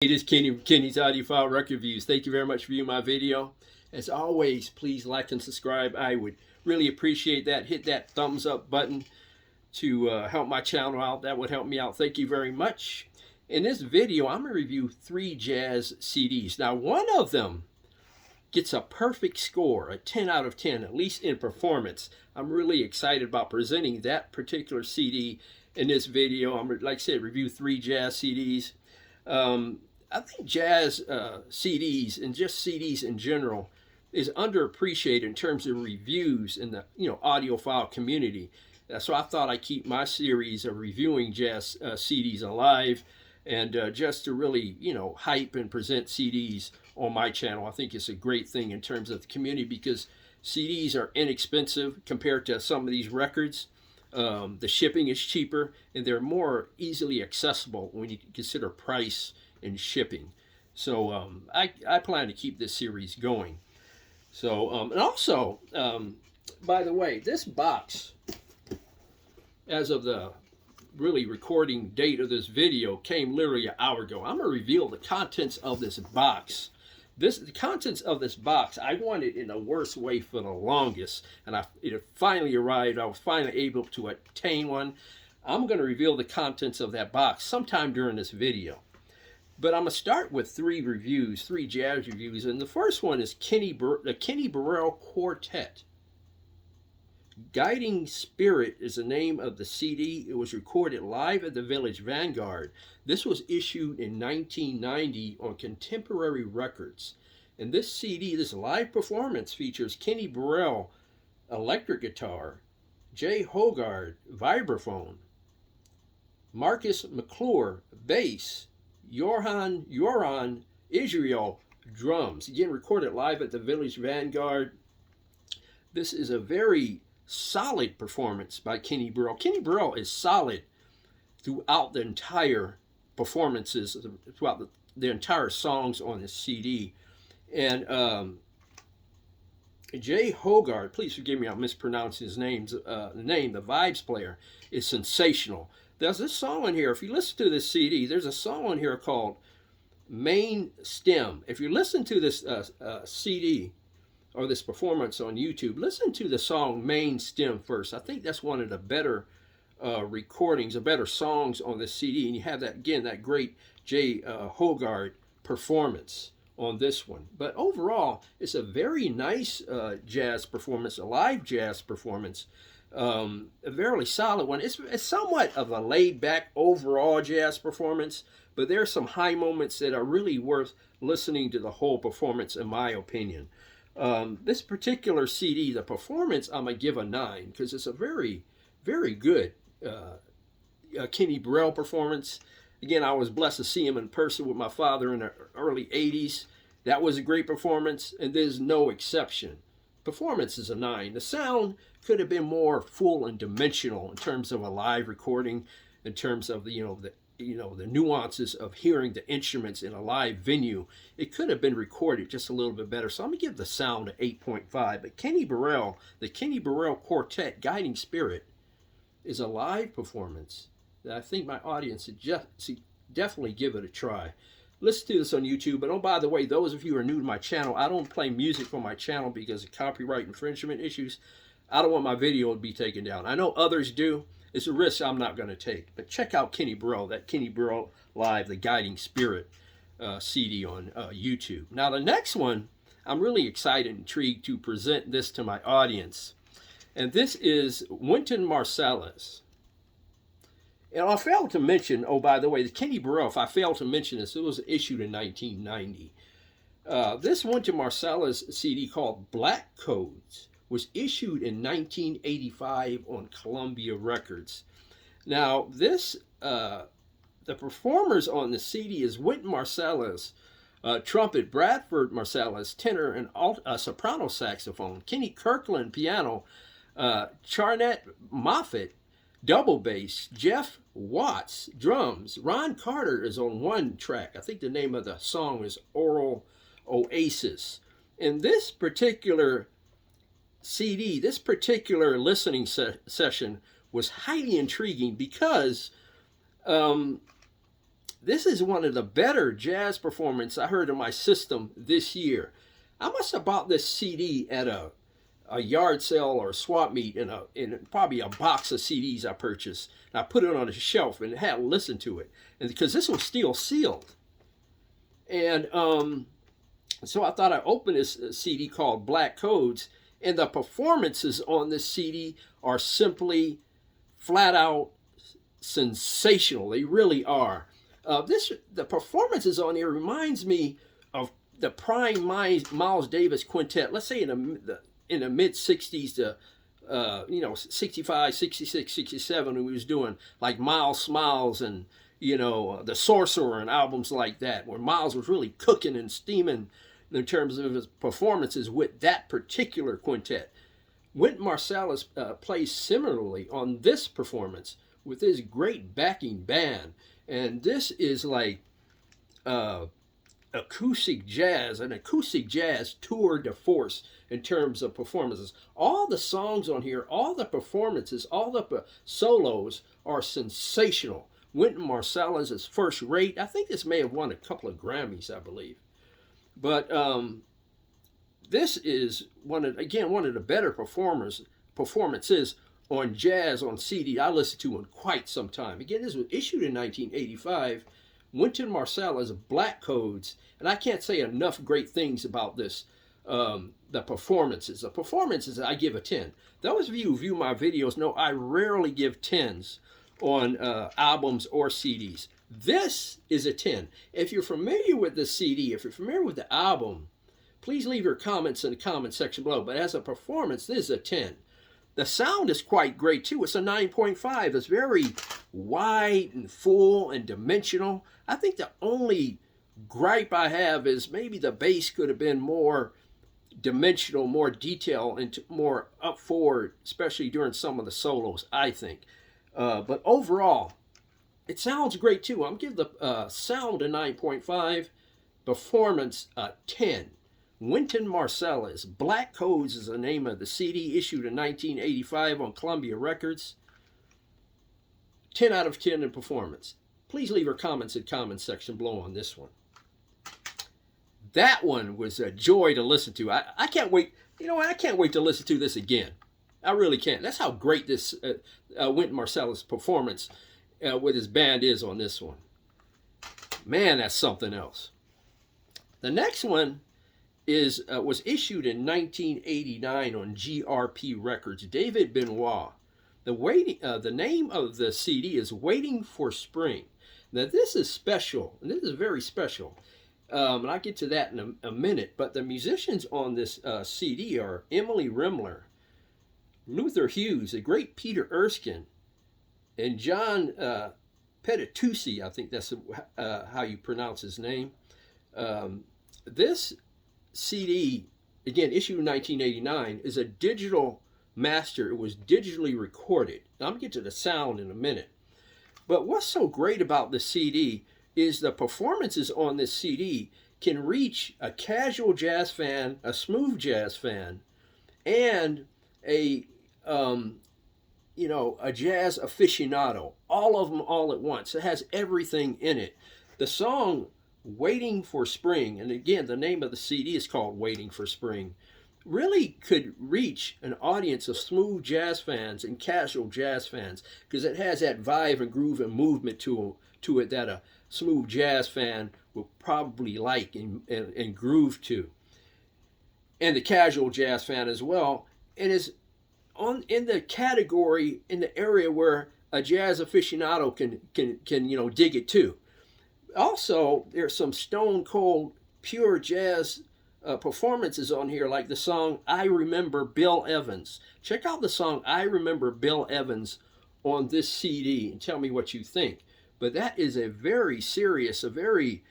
It is Kenny's Audiophile Record Reviews. Thank you very much for viewing my video. As always, please like and subscribe. I would really appreciate that. Hit that thumbs up button to help my channel out. That would help me out. Thank you very much. In this video, I'm going to review 3 jazz CDs. Now, one of them gets a perfect score, a 10 out of 10, at least in performance. I'm really excited about presenting that particular CD in this video. I'm, like I said, review 3 jazz CDs. I think jazz CDs and just CDs in general is underappreciated in terms of reviews in the audiophile community. So I thought I'd keep my series of reviewing jazz CDs alive, and just to really hype and present CDs on my channel. I think it's a great thing in terms of the community because CDs are inexpensive compared to some of these records. The shipping is cheaper and they're more easily accessible when you consider price and shipping. So I plan to keep this series going. So and also, by the way, this box, as of the really recording date of this video, came literally an hour ago. I'm going to reveal the contents of this box. The contents of this box, I wanted in the worst way for the longest, and it finally arrived. I was finally able to obtain one. I'm going to reveal the contents of that box sometime during this video. But I'm going to start with 3 reviews, 3 jazz reviews, and the first one is the Kenny Burrell Quartet. Guiding Spirit is the name of the CD. It was recorded live at the Village Vanguard. This was issued in 1990 on Contemporary Records. And this CD, this live performance, features Kenny Burrell electric guitar, Jay Hogarth vibraphone, Marcus McClure bass, Yoran Israel drums. Again, recorded live at the Village Vanguard. This is a very solid performance by Kenny Burrell. Kenny Burrell is solid throughout the entire performances, throughout the entire songs on this CD. And Jay Hogarth, please forgive me, I'm mispronouncing his name. The vibes player is sensational. There's this song on here, if you listen to this CD, there's a song on here called Main Stem. If you listen to this CD or this performance on YouTube, listen to the song Main Stem first. I think that's one of the better recordings, or better songs on this CD. And you have that, again, that great Jay Hogarth performance on this one. But overall, it's a very nice jazz performance, a live jazz performance. A very solid one. It's somewhat of a laid-back overall jazz performance, but there are some high moments that are really worth listening to the whole performance, in my opinion. This particular CD, the performance, I'm going to give a 9 because it's a very, very good Kenny Burrell performance. Again, I was blessed to see him in person with my father in the early 80s. That was a great performance, and there's no exception. Performance is a 9. The sound could have been more full and dimensional in terms of a live recording, in terms of the nuances of hearing the instruments in a live venue. It could have been recorded just a little bit better. So I'm going to give the sound an 8.5. But Kenny Burrell, the Kenny Burrell Quartet, Guiding Spirit, is a live performance that I think my audience should definitely give it a try. Listen to this on YouTube. And oh, by the way, those of you who are new to my channel, I don't play music on my channel because of copyright infringement issues. I don't want my video to be taken down. I know others do. It's a risk I'm not going to take. But check out Kenny Burrell, that Kenny Burrell Live, the Guiding Spirit CD on YouTube. Now, the next one, I'm really excited and intrigued to present this to my audience. And this is Winton Marcellis. And I failed to mention, oh, by the way, the Kenny Burrell, if I failed to mention this, it was issued in 1990. This Winton Marcellis CD called Black Codes was issued in 1985 on Columbia Records. Now, this the performers on the CD is Winton Marcellis, trumpet, Bradford Marcellis, tenor and soprano saxophone, Kenny Kirkland, piano, Charnett Moffett, double bass, Jeff Watts, drums. Ron Carter is on one track. I think the name of the song is Oral Oasis. In this particular CD, this particular listening session was highly intriguing because this is one of the better jazz performances I heard in my system this year. I must have bought this CD at a yard sale or a swap meet in probably a box of CDs I purchased. And I put it on a shelf and had listened to it, and because this was still sealed. And so I thought I'd open this CD called Black Codes, and the performances on this CD are simply flat out sensational. They really are. The performances on here reminds me of the prime Miles Davis quintet. Let's say in the mid 60s to 65, 66, 67, when he was doing like Miles Smiles and the Sorcerer and albums like that, where Miles was really cooking and steaming in terms of his performances with that particular quintet. Winton Marcellis plays similarly on this performance with his great backing band. And this is like acoustic jazz, an acoustic jazz tour de force in terms of performances. All the songs on here, all the performances, all the solos are sensational. Winton Marcellis is first rate. I think this may have won a couple of Grammys, I believe. But this is one of the better performances on jazz on CD I listened to in quite some time. Again, this was issued in 1985. Winton Marcellis, Black Codes, and I can't say enough great things about this. The performances. The performances, I give a 10. Those of you who view my videos know I rarely give 10s on albums or CDs. This is a 10. If you're familiar with the CD, if you're familiar with the album, please leave your comments in the comment section below. But as a performance, this is a 10. The sound is quite great too. It's a 9.5. It's very wide and full and dimensional. I think the only gripe I have is maybe the bass could have been more dimensional, more detail, and more up forward, especially during some of the solos, I think. But overall, it sounds great too. I'm giving the sound a 9.5, performance a 10. Winton Marcellis, Black Codes is the name of the CD, issued in 1985 on Columbia Records. 10 out of 10 in performance. Please leave your comments in the comment section below on this one. That one was a joy to listen to. I can't wait. You know what? I can't wait to listen to this again. I really can't. That's how great this Winton Marcellis performance with his band is on this one. Man, that's something else. The next one was issued in 1989 on GRP Records. David Benois. The name of the CD is Waiting for Spring. Now this is special, and this is very special. And I'll get to that in a minute. But the musicians on this CD are Emily Rimler, Luther Hughes, the great Peter Erskine, and John Petitucci, I think that's how you pronounce his name. This CD, again, issued in 1989, is a digital master. It was digitally recorded. Now, I'm going to get to the sound in a minute. But what's so great about the CD is the performances on this CD can reach a casual jazz fan, a smooth jazz fan, and a jazz aficionado. All of them all at once. It has everything in it. The song Waiting for Spring, and again, the name of the CD is called Waiting for Spring, really could reach an audience of smooth jazz fans and casual jazz fans, because it has that vibe and groove and movement to it that a smooth jazz fan will probably like and groove to, and the casual jazz fan as well, and is in the category, in the area where a jazz aficionado can dig it too. Also, there's some stone cold pure jazz performances on here, like the song I Remember Bill Evans. Check out the song I Remember Bill Evans on this CD and tell me what you think. But that is a very serious, a very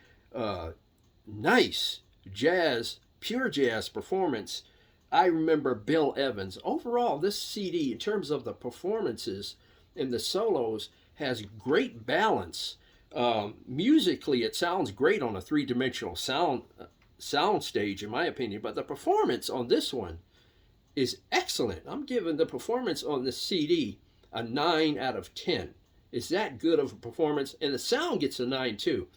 nice jazz, pure jazz performance. I Remember Bill Evans. Overall, this CD, in terms of the performances and the solos, has great balance. Musically, it sounds great on a three-dimensional sound stage, in my opinion, but the performance on this one is excellent. I'm giving the performance on this CD a 9 out of 10. It's that good of a performance, and the sound gets a 9 too.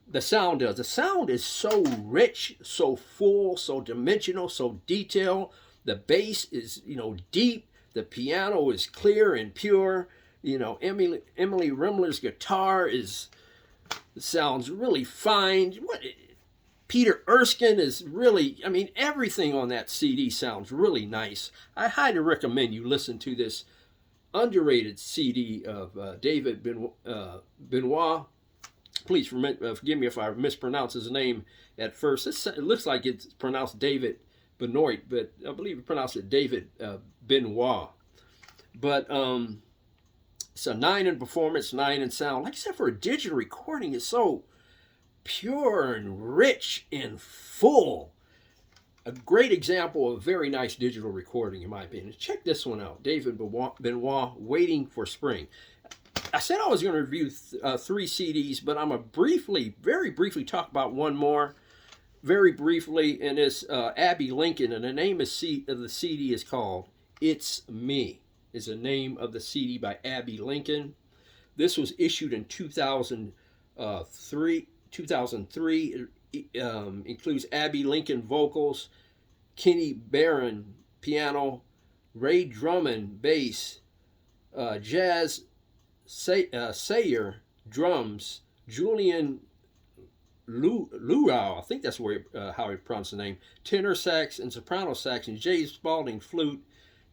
The sound does. The sound is so rich, so full, so dimensional, so detailed. The bass is, deep. The piano is clear and pure. Emily Rimler's guitar sounds really fine. Peter Erskine is really, everything on that CD sounds really nice. I highly recommend you listen to this underrated CD of David Benois. Please forgive me if I mispronounce his name at first. It looks like it's pronounced David Benoit, but I believe it pronounced it David Benois. But it's a 9 in performance, 9 in sound. Like I said, for a digital recording, it's so pure and rich and full. A great example of very nice digital recording, in my opinion. Check this one out. David Benois, Waiting for Spring. I said I was going to review 3 CDs, but I'm going to very briefly talk about one more. Very briefly, and it's Abbey Lincoln, and the name of the CD is called It's Me, is the name of the CD by Abbey Lincoln. This was issued in 2003. It includes Abbey Lincoln vocals, Kenny Barron piano, Ray Drummond bass, Jazz Sayer drums, Julian Luau, I think that's how he pronounced the name, tenor sax and soprano sax, and Jay Spalding flute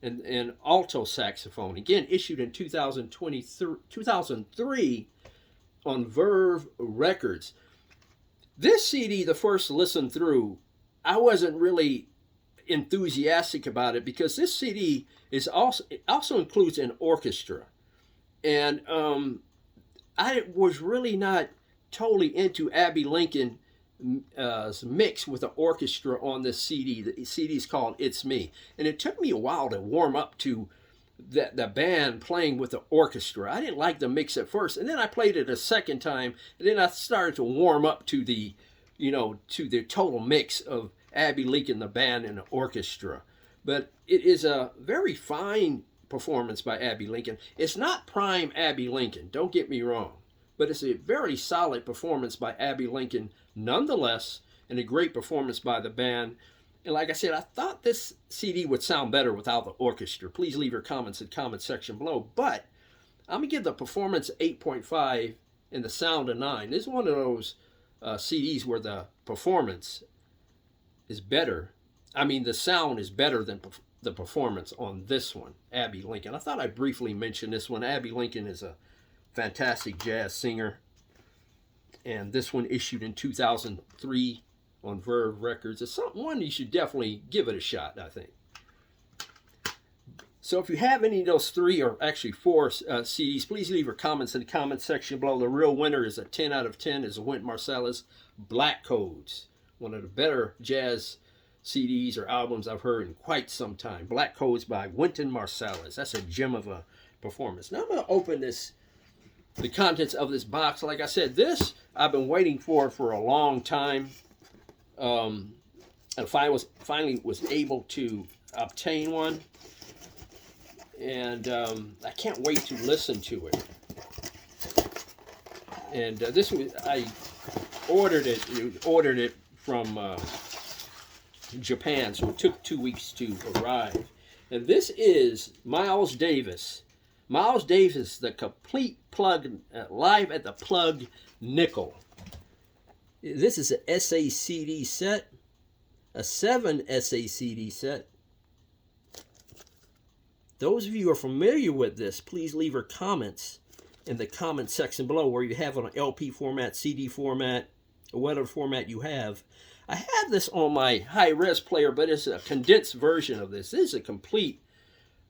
and alto saxophone. Again, issued in 2003 on Verve Records. This CD, the first listen through, I wasn't really enthusiastic about it because this CD also includes an orchestra. And I was really not totally into Abbey Lincoln's mix with the orchestra on this CD. The CD is called It's Me. And it took me a while to warm up to the band playing with the orchestra. I didn't like the mix at first. And then I played it a second time. And then I started to warm up to the total mix of Abbey Lincoln, the band, and the orchestra. But it is a very fine performance by Abbey Lincoln. It's not prime Abbey Lincoln, don't get me wrong, but it's a very solid performance by Abbey Lincoln nonetheless, and a great performance by the band. And like I said, I thought this CD would sound better without the orchestra. Please leave your comments in the comment section below. But I'm going to give the performance 8.5 and the sound a 9. This is one of those CDs where the performance is better. The sound is better than the performance on this one, Abbey Lincoln. I thought I'd briefly mention this one. Abbey Lincoln is a fantastic jazz singer. And this one issued in 2003 on Verve Records. It's one you should definitely give it a shot, I think. So if you have any of those 3 or actually 4 CDs, please leave your comments in the comment section below. The real winner is a 10 out of 10 is a Winton Marcellis Black Codes. One of the better jazz CDs or albums I've heard in quite some time. Black Codes by Winton Marcellis. That's a gem of a performance. Now I'm going to open the contents of this box. Like I said, this I've been waiting for a long time. And finally was able to obtain one. And I can't wait to listen to it. And I ordered it from Japan, so it took 2 weeks to arrive. And this is Miles Davis. Miles Davis, the complete plug, live at the plug nickel. This is a SACD set, a 7 SACD set. Those of you who are familiar with this, please leave your comments in the comment section below where you have it on LP format, CD format, or whatever format you have. I have this on my high-res player, but it's a condensed version of this. This is a complete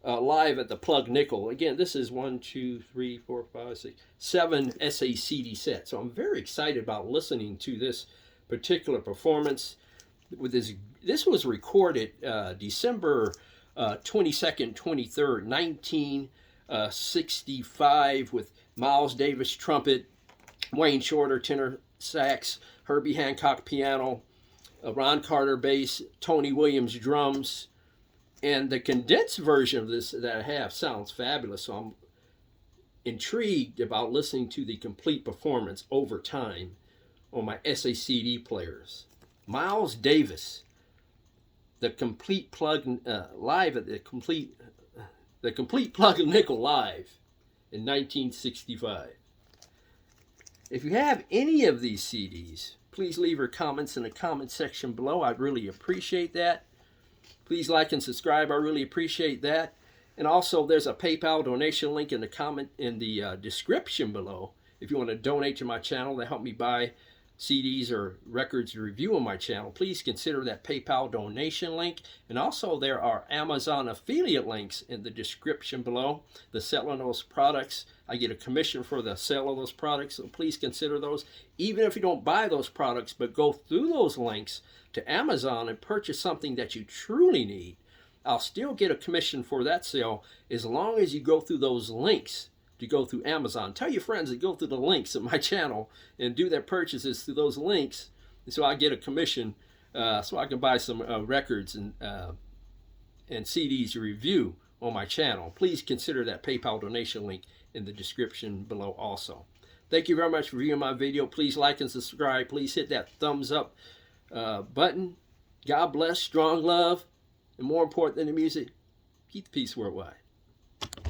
live at the plug nickel. Again, this is 1, 2, 3, 4, 5, 6, 7 SACD set. So I'm very excited about listening to this particular performance. With this was recorded December 22nd, 23rd, 1965 with Miles Davis trumpet, Wayne Shorter tenor sax, Herbie Hancock piano, Ron Carter bass, Tony Williams drums, and the condensed version of this that I have sounds fabulous. So intrigued about listening to the complete performance over time on my SACD players. Miles Davis, the complete plug live at the complete plug and nickel live in 1965. If you have any of these CDs, please leave your comments in the comment section below. I'd really appreciate that. Please like and subscribe. I really appreciate that. And also, there's a PayPal donation link in the description below. If you want to donate to my channel to help me buy CDs or records to review on my channel, please consider that PayPal donation link. And also, there are Amazon affiliate links in the description below. The selling of those products, I get a commission for the sale of those products, so please consider those. Even if you don't buy those products, but go through those links to Amazon and purchase something that you truly need, I'll still get a commission for that sale as long as you go through those links to go through Amazon. Tell your friends to go through the links of my channel and do their purchases through those links, so I get a commission, so I can buy some records and CDs to review on my channel. Please consider that PayPal donation link in the description below also. Thank you very much for viewing my video. Please like and subscribe. Please hit that thumbs up button. God bless, strong love, and more important than the music, keep the peace worldwide.